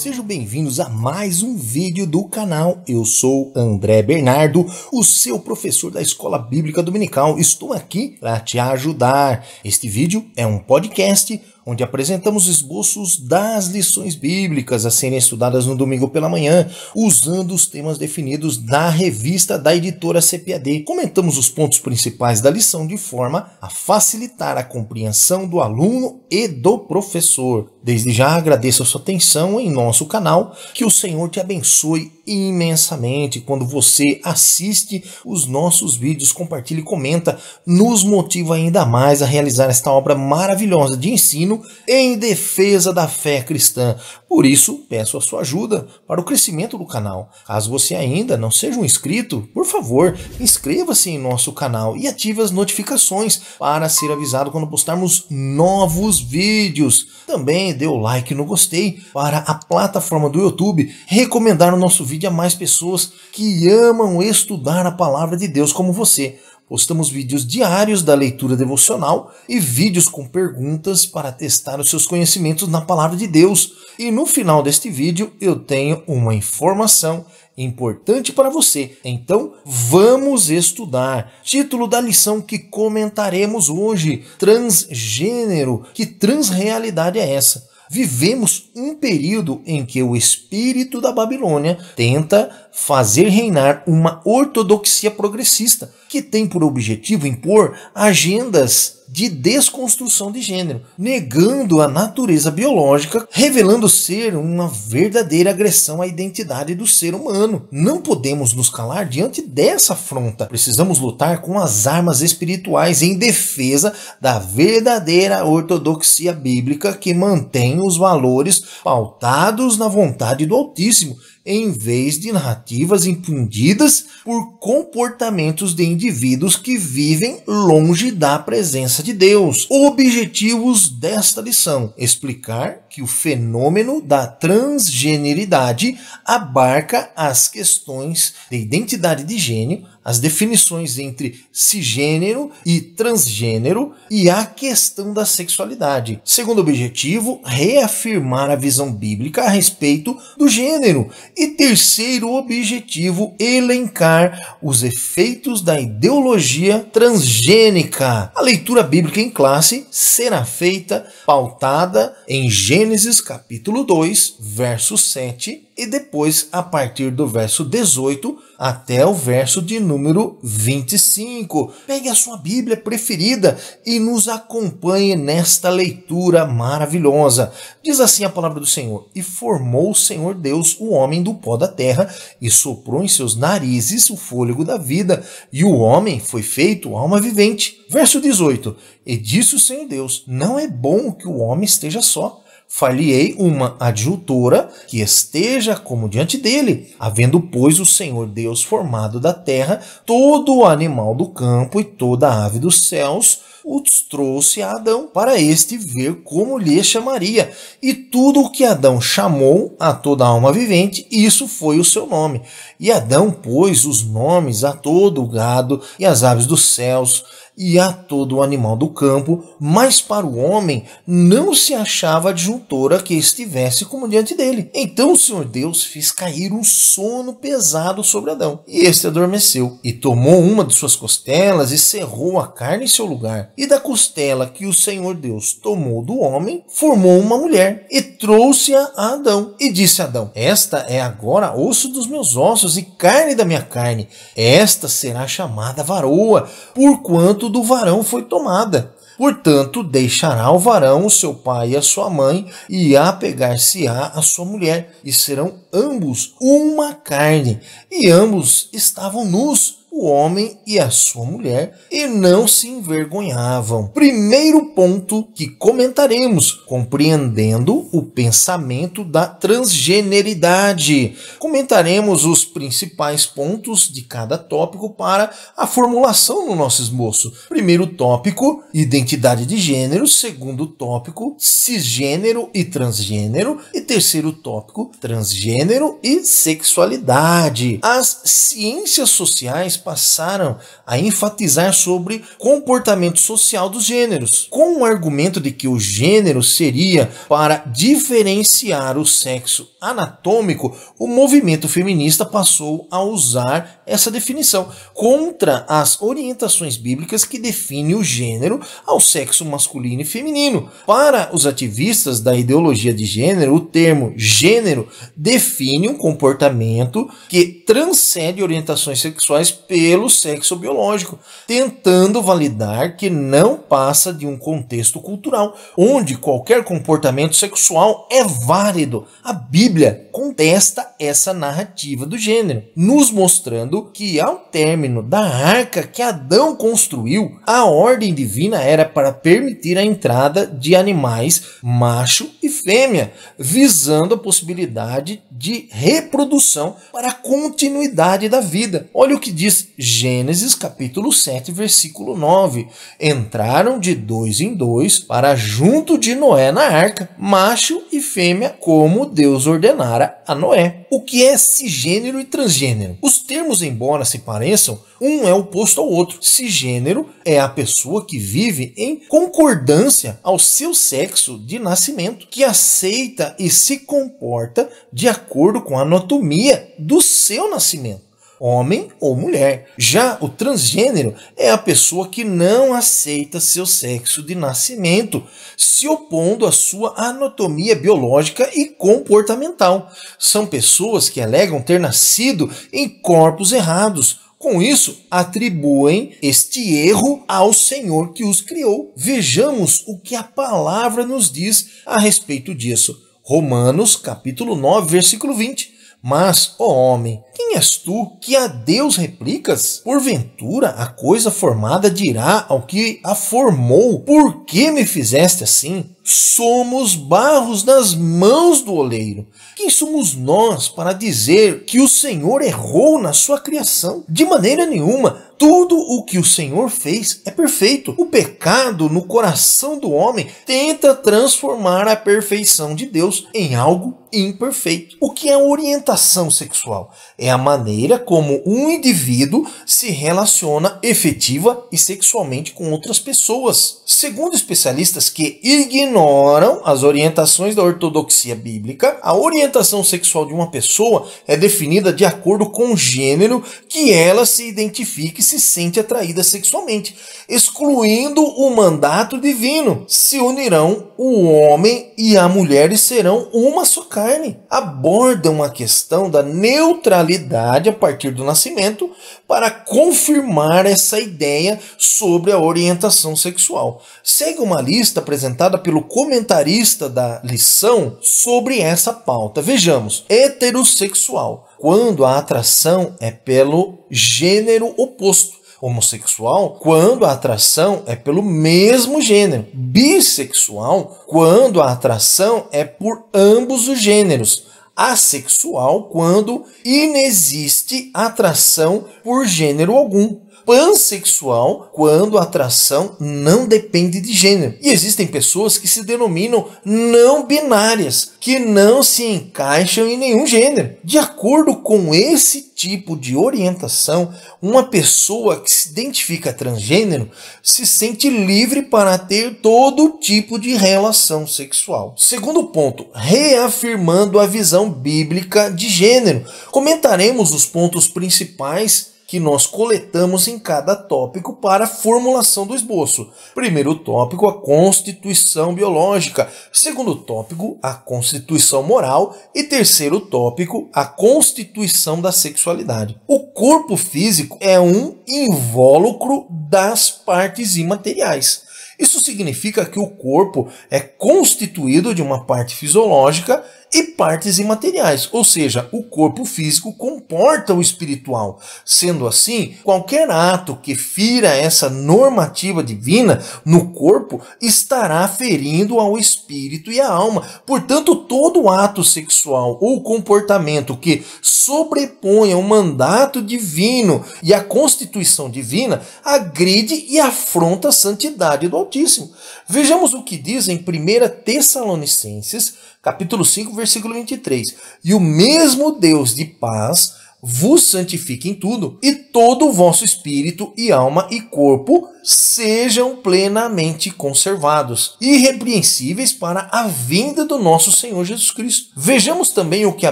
Sejam bem-vindos a mais um vídeo do canal. Eu sou André Bernardo, o seu professor da Escola Bíblica Dominical. Estou aqui para te ajudar. Este vídeo é um podcast onde apresentamos esboços das lições bíblicas a serem estudadas no domingo pela manhã, usando os temas definidos na revista da editora CPAD. Comentamos os pontos principais da lição de forma a facilitar a compreensão do aluno e do professor. Desde já agradeço a sua atenção em nosso canal, que o Senhor te abençoe imensamente quando você assiste os nossos vídeos, compartilha e comenta, nos motiva ainda mais a realizar esta obra maravilhosa de ensino em defesa da fé cristã. Por isso, peço a sua ajuda para o crescimento do canal. Caso você ainda não seja um inscrito, por favor, inscreva-se em nosso canal e ative as notificações para ser avisado quando postarmos novos vídeos. Também dê o like no gostei para a plataforma do YouTube recomendar o nosso vídeo a mais pessoas que amam estudar a palavra de Deus como você. Postamos vídeos diários da leitura devocional e vídeos com perguntas para testar os seus conhecimentos na palavra de Deus. E no final deste vídeo eu tenho uma informação importante para você. Então vamos estudar. Título da lição que comentaremos hoje: transgênero. Que transrealidade é essa? Vivemos um período em que o espírito da Babilônia tenta fazer reinar uma ortodoxia progressista, que tem por objetivo impor agendas de desconstrução de gênero, negando a natureza biológica, revelando ser uma verdadeira agressão à identidade do ser humano. Não podemos nos calar diante dessa afronta. Precisamos lutar com as armas espirituais em defesa da verdadeira ortodoxia bíblica que mantém os valores pautados na vontade do Altíssimo, em vez de narrativas infundidas por comportamentos de indivíduos que vivem longe da presença de Deus. Objetivos desta lição: explicar que o fenômeno da transgeneridade abarca as questões de identidade de gênero, as definições entre cisgênero e transgênero e a questão da sexualidade. Segundo objetivo, reafirmar a visão bíblica a respeito do gênero. E terceiro objetivo, elencar os efeitos da ideologia transgênica. A leitura bíblica em classe será feita pautada em Gênesis capítulo 2, verso 7, e depois a partir do verso 18 até o verso de número 25. Pegue a sua Bíblia preferida e nos acompanhe nesta leitura maravilhosa. Diz assim a palavra do Senhor: E formou o Senhor Deus o homem do pó da terra, e soprou em seus narizes o fôlego da vida, e o homem foi feito alma vivente. Verso 18. E disse o Senhor Deus: Não é bom que o homem esteja só. Far-lhe-ei uma adjuntora que esteja como diante dele. Havendo, pois, o Senhor Deus formado da terra todo o animal do campo e toda a ave dos céus, os trouxe a Adão, para este ver como lhe chamaria. E tudo o que Adão chamou a toda alma vivente, isso foi o seu nome. E Adão pôs os nomes a todo o gado e as aves dos céus, e a todo o animal do campo, mas para o homem não se achava adjuntora que estivesse como diante dele. Então o Senhor Deus fez cair um sono pesado sobre Adão, e este adormeceu, e tomou uma de suas costelas e cerrou a carne em seu lugar. E da costela que o Senhor Deus tomou do homem, formou uma mulher, e trouxe-a a Adão. E disse a Adão: Esta é agora osso dos meus ossos e carne da minha carne. Esta será chamada varoa, porquanto do varão foi tomada. Portanto, deixará o varão o seu pai e a sua mãe, e apegar-se-á a sua mulher, e serão ambos uma carne. E ambos estavam nus, o homem e a sua mulher, e não se envergonhavam. Primeiro ponto que comentaremos: compreendendo o pensamento da transgeneridade. Comentaremos os principais pontos de cada tópico para a formulação no nosso esboço. Primeiro tópico, identidade de gênero. Segundo tópico, cisgênero e transgênero. E terceiro tópico, transgênero e sexualidade. As ciências sociais passaram a enfatizar sobre comportamento social dos gêneros, com o argumento de que o gênero seria para diferenciar o sexo anatômico. O movimento feminista passou a usar essa definição contra as orientações bíblicas que definem o gênero ao sexo masculino e feminino. Para os ativistas da ideologia de gênero, o termo gênero define um comportamento que transcende orientações sexuais pelo sexo biológico, tentando validar que não passa de um contexto cultural, onde qualquer comportamento sexual é válido. A Bíblia contesta essa narrativa do gênero, nos mostrando que ao término da arca que Adão construiu, a ordem divina era para permitir a entrada de animais macho e fêmea, visando a possibilidade de reprodução para a continuidade da vida. Olha o que diz Gênesis capítulo 7, versículo 9. Entraram de 2 em 2 para junto de Noé na arca, macho e fêmea, como Deus ordenara a Noé. O que é cisgênero e transgênero? Os termos, embora se pareçam, um é oposto ao outro. Cisgênero é a pessoa que vive em concordância ao seu sexo de nascimento, que aceita e se comporta de acordo com a anatomia do seu nascimento, homem ou mulher. Já o transgênero é a pessoa que não aceita seu sexo de nascimento, se opondo à sua anatomia biológica e comportamental. São pessoas que alegam ter nascido em corpos errados. Com isso, atribuem este erro ao Senhor que os criou. Vejamos o que a palavra nos diz a respeito disso. Romanos capítulo 9, versículo 20. Mas, ó homem, quem és tu que a Deus replicas? Porventura a coisa formada dirá ao que a formou: por que me fizeste assim? Somos barros nas mãos do oleiro. Quem somos nós para dizer que o Senhor errou na sua criação? De maneira nenhuma. Tudo o que o Senhor fez é perfeito. O pecado no coração do homem tenta transformar a perfeição de Deus em algo imperfeito. O que é orientação sexual? É a maneira como um indivíduo se relaciona efetiva e sexualmente com outras pessoas. Segundo especialistas que ignoram as orientações da ortodoxia bíblica, a orientação sexual de uma pessoa é definida de acordo com o gênero que ela se identifica e se sente atraída sexualmente, excluindo o mandato divino. Se unirão o homem e a mulher e serão uma só carne. Abordam a questão da neutralidade a partir do nascimento para confirmar essa ideia sobre a orientação sexual. Segue uma lista apresentada pelo comentarista da lição sobre essa pauta. Vejamos: heterossexual, quando a atração é pelo gênero oposto. Homossexual, quando a atração é pelo mesmo gênero. Bissexual, quando a atração é por ambos os gêneros. Assexual, quando inexiste atração por gênero algum. Pansexual, quando a atração não depende de gênero. E existem pessoas que se denominam não binárias, que não se encaixam em nenhum gênero. De acordo com esse tipo de orientação, uma pessoa que se identifica transgênero se sente livre para ter todo tipo de relação sexual. Segundo ponto, reafirmando a visão bíblica de gênero. Comentaremos os pontos principais que nós coletamos em cada tópico para a formulação do esboço. Primeiro tópico, a constituição biológica. Segundo tópico, a constituição moral. E terceiro tópico, a constituição da sexualidade. O corpo físico é um invólucro das partes imateriais. Isso significa que o corpo é constituído de uma parte fisiológica e partes imateriais, ou seja, o corpo físico comporta o espiritual. Sendo assim, qualquer ato que fira essa normativa divina no corpo estará ferindo ao espírito e à alma. Portanto, todo ato sexual ou comportamento que sobreponha o mandato divino e a constituição divina agride e afronta a santidade do Altíssimo. Vejamos o que diz em 1 Tessalonicenses, capítulo 5, versículo 23. E o mesmo Deus de paz vos santifique em tudo, e todo o vosso espírito e alma e corpo sejam plenamente conservados, irrepreensíveis para a vinda do nosso Senhor Jesus Cristo. Vejamos também o que a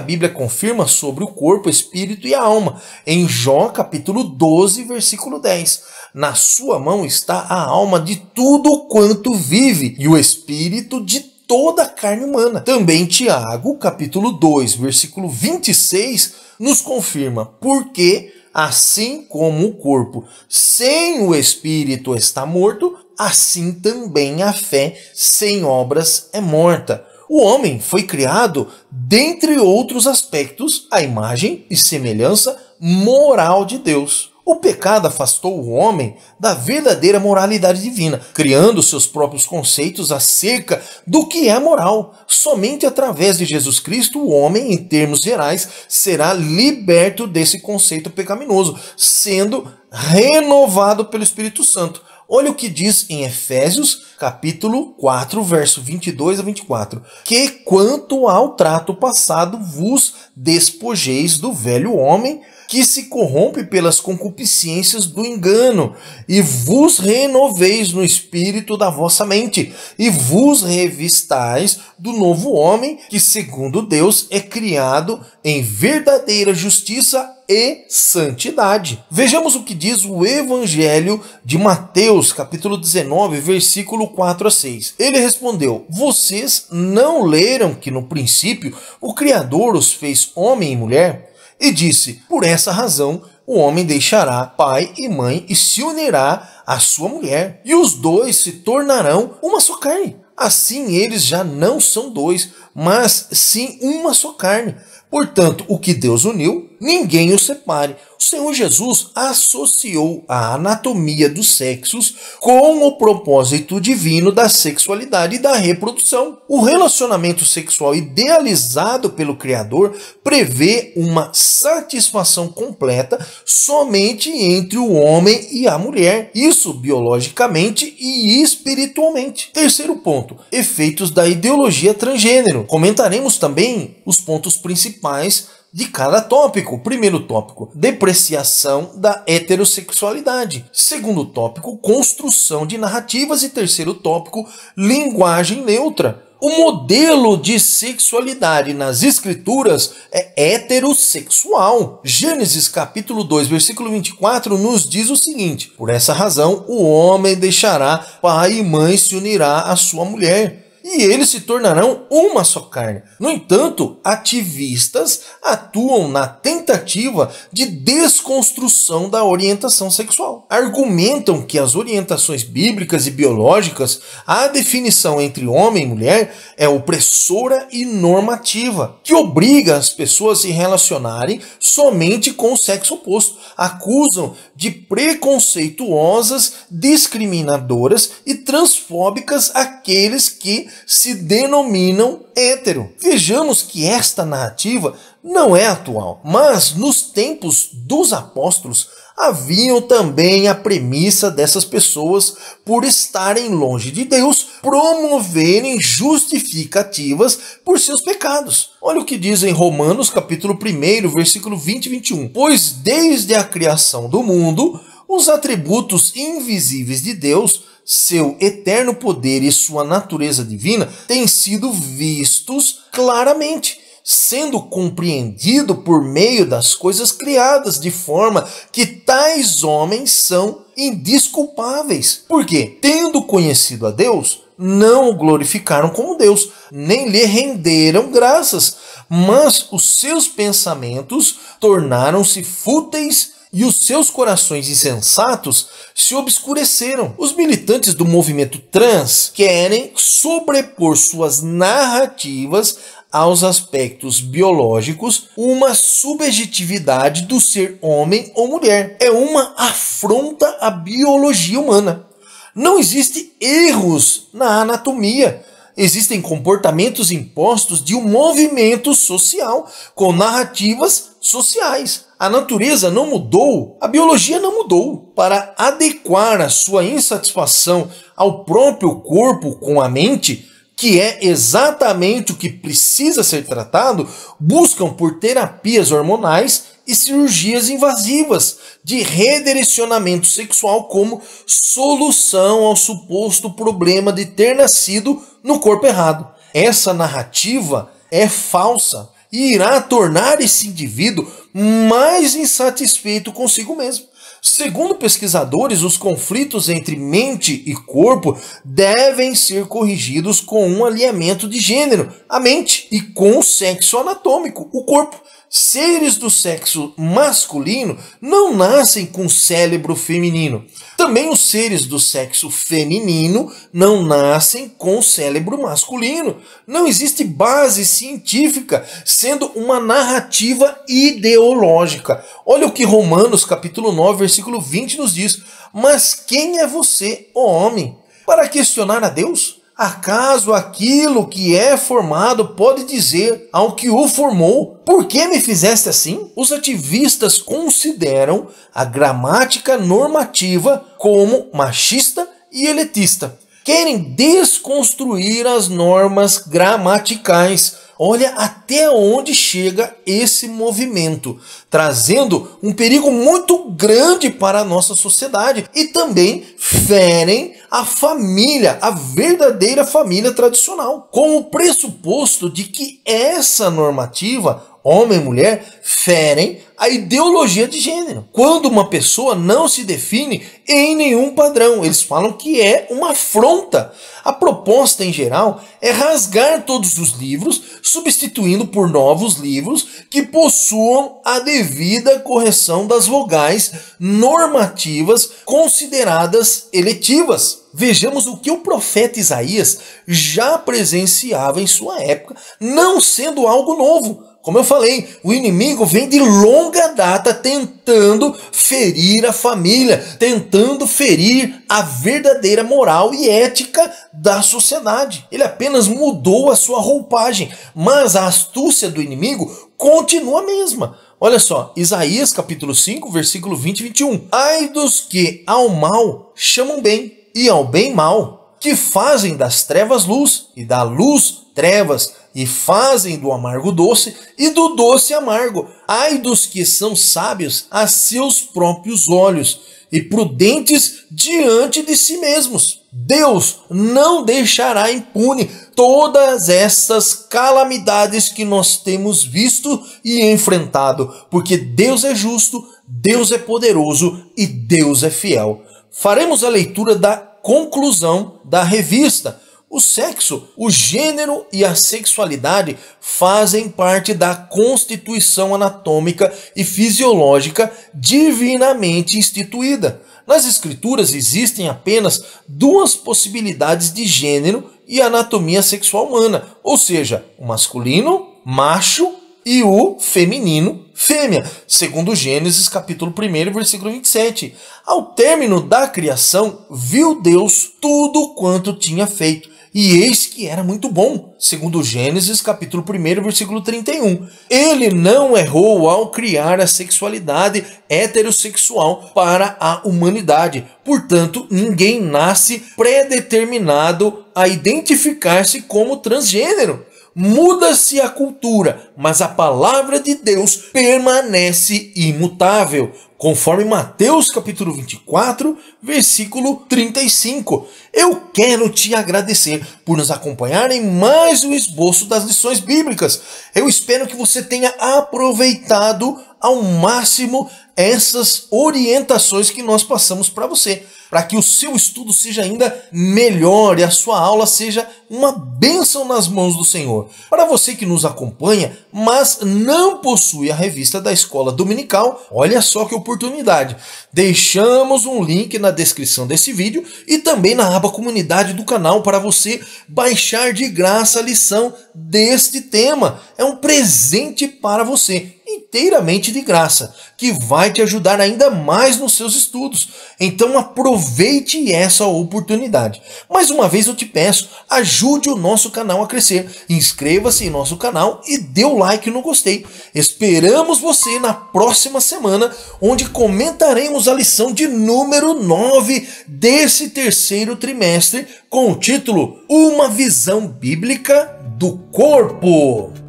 Bíblia confirma sobre o corpo, espírito e a alma, em Jó capítulo 12, versículo 10. Na sua mão está a alma de tudo quanto vive, e o espírito de toda a carne humana. Também Tiago, capítulo 2, versículo 26, nos confirma, porque assim como o corpo sem o espírito está morto, assim também a fé sem obras é morta. O homem foi criado, dentre outros aspectos, à imagem e semelhança moral de Deus. O pecado afastou o homem da verdadeira moralidade divina, criando seus próprios conceitos acerca do que é moral. Somente através de Jesus Cristo, o homem, em termos gerais, será liberto desse conceito pecaminoso, sendo renovado pelo Espírito Santo. Olha o que diz em Efésios, capítulo 4, verso 22 a 24. Que quanto ao trato passado vos despojeis do velho homem, que se corrompe pelas concupiscências do engano, e vos renoveis no espírito da vossa mente, e vos revistais do novo homem, que segundo Deus é criado em verdadeira justiça e santidade. Vejamos o que diz o Evangelho de Mateus, capítulo 19, versículo 4 a 6. Ele respondeu: vocês não leram que no princípio o Criador os fez homem e mulher? E disse, por essa razão, o homem deixará pai e mãe e se unirá à sua mulher, e os dois se tornarão uma só carne. Assim eles já não são dois, mas sim uma só carne. Portanto, o que Deus uniu, ninguém o separe. O Senhor Jesus associou a anatomia dos sexos com o propósito divino da sexualidade e da reprodução. O relacionamento sexual idealizado pelo Criador prevê uma satisfação completa somente entre o homem e a mulher, isso biologicamente e espiritualmente. Terceiro ponto, efeitos da ideologia transgênero. Comentaremos também os pontos principais de cada tópico. Primeiro tópico, depreciação da heterossexualidade. Segundo tópico, construção de narrativas. E terceiro tópico, linguagem neutra. O modelo de sexualidade nas escrituras é heterossexual. Gênesis capítulo 2, versículo 24 nos diz o seguinte: por essa razão o homem deixará pai e mãe, se unirá à sua mulher, e eles se tornarão uma só carne. No entanto, ativistas atuam na tentativa de desconstrução da orientação sexual. Argumentam que as orientações bíblicas e biológicas, a definição entre homem e mulher é opressora e normativa, que obriga as pessoas a se relacionarem somente com o sexo oposto. Acusam de preconceituosas, discriminadoras e transfóbicas aqueles que se denominam hétero. Vejamos que esta narrativa não é atual, mas nos tempos dos apóstolos haviam também a premissa dessas pessoas, por estarem longe de Deus, promoverem justificativas por seus pecados. Olha o que diz em Romanos capítulo 1, versículo 20 e 21. Pois desde a criação do mundo, os atributos invisíveis de Deus, seu eterno poder e sua natureza divina, têm sido vistos claramente, sendo compreendido por meio das coisas criadas, de forma que tais homens são indesculpáveis. Porque, tendo conhecido a Deus, não o glorificaram como Deus, nem lhe renderam graças, mas os seus pensamentos tornaram-se fúteis e os seus corações insensatos se obscureceram. Os militantes do movimento trans querem sobrepor suas narrativas aos aspectos biológicos, uma subjetividade do ser homem ou mulher. É uma afronta à biologia humana. Não existem erros na anatomia. Existem comportamentos impostos de um movimento social com narrativas sociais. A natureza não mudou, a biologia não mudou. Para adequar a sua insatisfação ao próprio corpo com a mente, que é exatamente o que precisa ser tratado, buscam por terapias hormonais e cirurgias invasivas de redirecionamento sexual como solução ao suposto problema de ter nascido no corpo errado. Essa narrativa é falsa e irá tornar esse indivíduo mais insatisfeito consigo mesmo. Segundo pesquisadores, os conflitos entre mente e corpo devem ser corrigidos com um alinhamento de gênero, a mente, e com o sexo anatômico, o corpo. Seres do sexo masculino não nascem com cérebro feminino. Também os seres do sexo feminino não nascem com cérebro masculino. Não existe base científica, sendo uma narrativa ideológica. Olha o que Romanos capítulo 9, versículo 20 nos diz. Mas quem é você, ó homem, para questionar a Deus? Acaso aquilo que é formado pode dizer ao que o formou: por que me fizeste assim? Os ativistas consideram a gramática normativa como machista e elitista. Querem desconstruir as normas gramaticais. Olha até onde chega esse movimento, trazendo um perigo muito grande para a nossa sociedade e também ferem a família, a verdadeira família tradicional, com o pressuposto de que essa normativa, homem e mulher, ferem a ideologia de gênero. Quando uma pessoa não se define em nenhum padrão, eles falam que é uma afronta. A proposta em geral é rasgar todos os livros, substituindo por novos livros que possuam a devida correção das vogais normativas consideradas eletivas. Vejamos o que o profeta Isaías já presenciava em sua época, não sendo algo novo. Como eu falei, o inimigo vem de longa data tentando ferir a família, tentando ferir a verdadeira moral e ética da sociedade. Ele apenas mudou a sua roupagem, mas a astúcia do inimigo continua a mesma. Olha só, Isaías capítulo 5, versículo 20 e 21. Ai dos que ao mal chamam bem, e ao bem mal, que fazem das trevas luz, e da luz trevas, e fazem do amargo doce, e do doce amargo. Ai dos que são sábios a seus próprios olhos, e prudentes diante de si mesmos. Deus não deixará impune todas essas calamidades que nós temos visto e enfrentado, porque Deus é justo, Deus é poderoso e Deus é fiel. Faremos a leitura da conclusão da revista. O sexo, o gênero e a sexualidade fazem parte da constituição anatômica e fisiológica divinamente instituída. Nas escrituras existem apenas duas possibilidades de gênero e anatomia sexual humana, ou seja, o masculino, macho, e o feminino, fêmea, segundo Gênesis capítulo 1, versículo 27. Ao término da criação, viu Deus tudo quanto tinha feito, e eis que era muito bom, segundo Gênesis capítulo 1, versículo 31. Ele não errou ao criar a sexualidade heterossexual para a humanidade. Portanto, ninguém nasce predeterminado a identificar-se como transgênero. Muda-se a cultura, mas a palavra de Deus permanece imutável, conforme Mateus capítulo 24, versículo 35. Eu quero te agradecer por nos acompanhar em mais um esboço das lições bíblicas. Eu espero que você tenha aproveitado ao máximo essas orientações que nós passamos para você, para que o seu estudo seja ainda melhor e a sua aula seja uma bênção nas mãos do Senhor. Para você que nos acompanha, mas não possui a revista da Escola Dominical, olha só que oportunidade. Deixamos um link na descrição desse vídeo e também na aba comunidade do canal para você baixar de graça a lição deste tema. É um presente para você, inteiramente de graça, que vai te ajudar ainda mais nos seus estudos. Então aproveite essa oportunidade. Mais uma vez eu te peço, ajude o nosso canal a crescer. Inscreva-se em nosso canal e dê o like no gostei. Esperamos você na próxima semana, onde comentaremos a lição de número 9 desse terceiro trimestre, com o título Uma Visão Bíblica do Corpo.